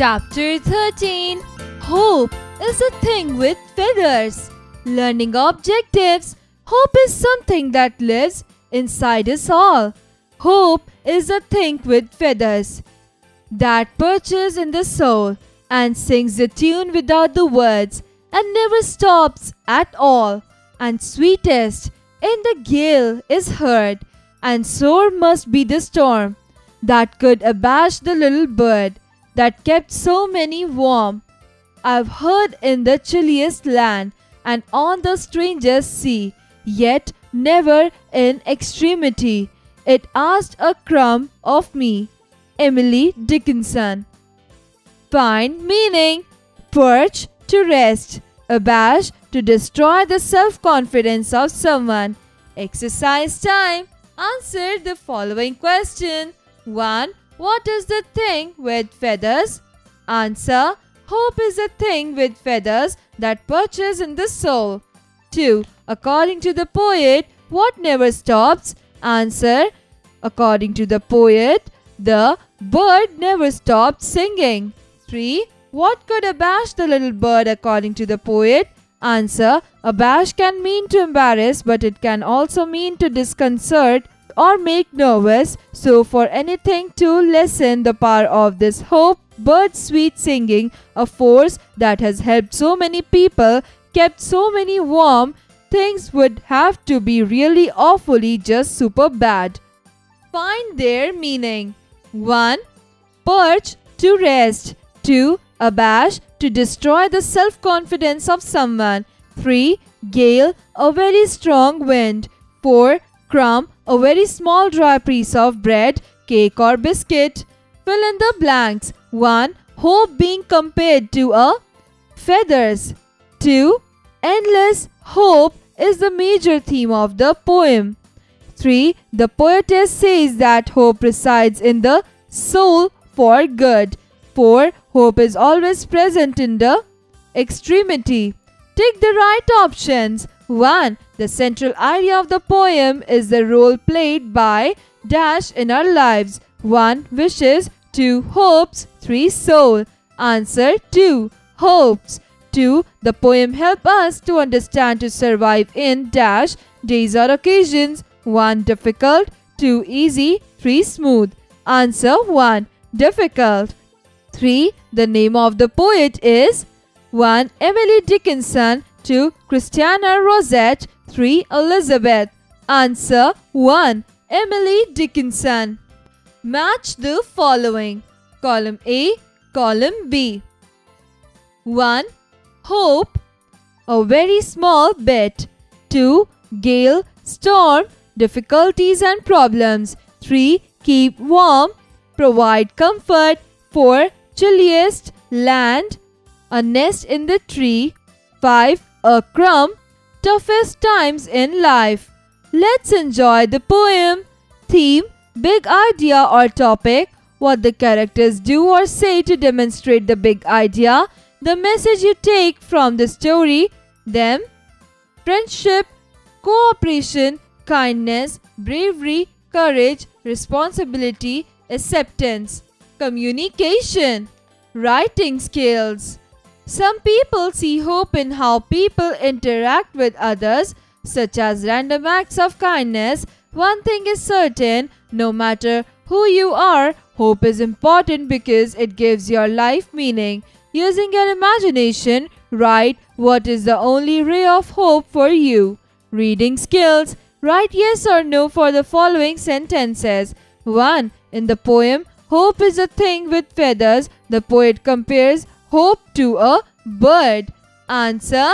Chapter 13. Hope is a thing with feathers. Learning objectives. Hope is something that lives inside us all. Hope is a thing with feathers that perches in the soul and sings the tune without the words and never stops at all. And sweetest in the gale is heard, and sore must be the storm that could abash the little bird that kept so many warm. I've heard in the chilliest land and on the strangest sea, yet never in extremity it asked a crumb of me. Emily Dickinson. Find meaning. Perch, to rest. Abash, to destroy the self-confidence of someone. Exercise time. Answer the following question. 1. What is the thing with feathers? Answer. Hope is a thing with feathers that perches in the soul. 2. According to the poet, what never stops? Answer. According to the poet, the bird never stopped singing. 3. What could abash the little bird according to the poet? Answer. Abash can mean to embarrass, but it can also mean to disconcert or make nervous. So for anything to lessen the power of this hope, bird's sweet singing, a force that has helped so many people, kept so many warm, things would have to be really awfully just super bad. Find their meaning. 1. Perch, to rest. 2. Abash, to destroy the self-confidence of someone. 3. Gale, a very strong wind. 4. Crumb, a very small dry piece of bread, cake or biscuit. Fill in the blanks. 1. Hope being compared to a feathers. 2. Endless hope is the major theme of the poem. 3. The poetess says that hope resides in the soul for good. 4. Hope is always present in the extremity. Take the right options. 1. The central idea of the poem is the role played by dash in our lives. 1. Wishes. 2. Hopes. 3. Soul. Answer. 2. Hopes. 2. The poem helps us to understand to survive in dash days or occasions. 1. Difficult. 2. Easy. 3. Smooth. Answer. 1. Difficult. 3. The name of the poet is 1. Emily Dickinson. 2. Christiana Rossetti. 3. Elizabeth. Answer. 1. Emily Dickinson. Match the following. Column A, column B. 1. Hope, a very small bit. 2. Gale, storm, difficulties and problems. 3. Keep warm, provide comfort. 4. Chilliest, land, a nest in the tree. 5. A crumb, toughest times in life. Let's enjoy the poem. Theme, big idea or topic. What the characters do or say to demonstrate the big idea. The message you take from the story. Them. Friendship, cooperation, kindness, bravery, courage, responsibility, acceptance. Communication. Writing skills. Some people see hope in how people interact with others, such as random acts of kindness. One thing is certain, no matter who you are, hope is important because it gives your life meaning. Using your imagination, write what is the only ray of hope for you. Reading skills. Write yes or no for the following sentences. 1. In the poem, hope is a thing with feathers. The poet compares hope to a bird. Answer.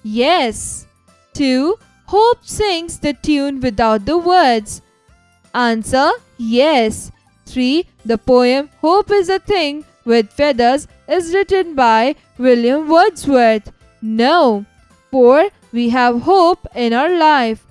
Yes. 2. Hope sings the tune without the words. Answer. Yes. 3. The poem Hope is a Thing with Feathers is written by William Wordsworth. No. 4. We have hope in our life.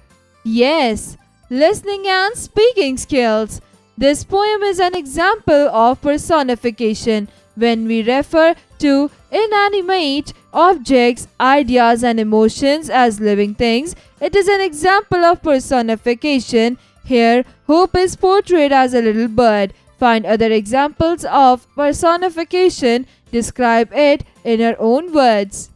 Yes. Listening and speaking skills. This poem is an example of personification. When we refer to inanimate objects, ideas and emotions as living things, it is an example of personification. Here, hope is portrayed as a little bird Find other examples of personification, describe it in your own words.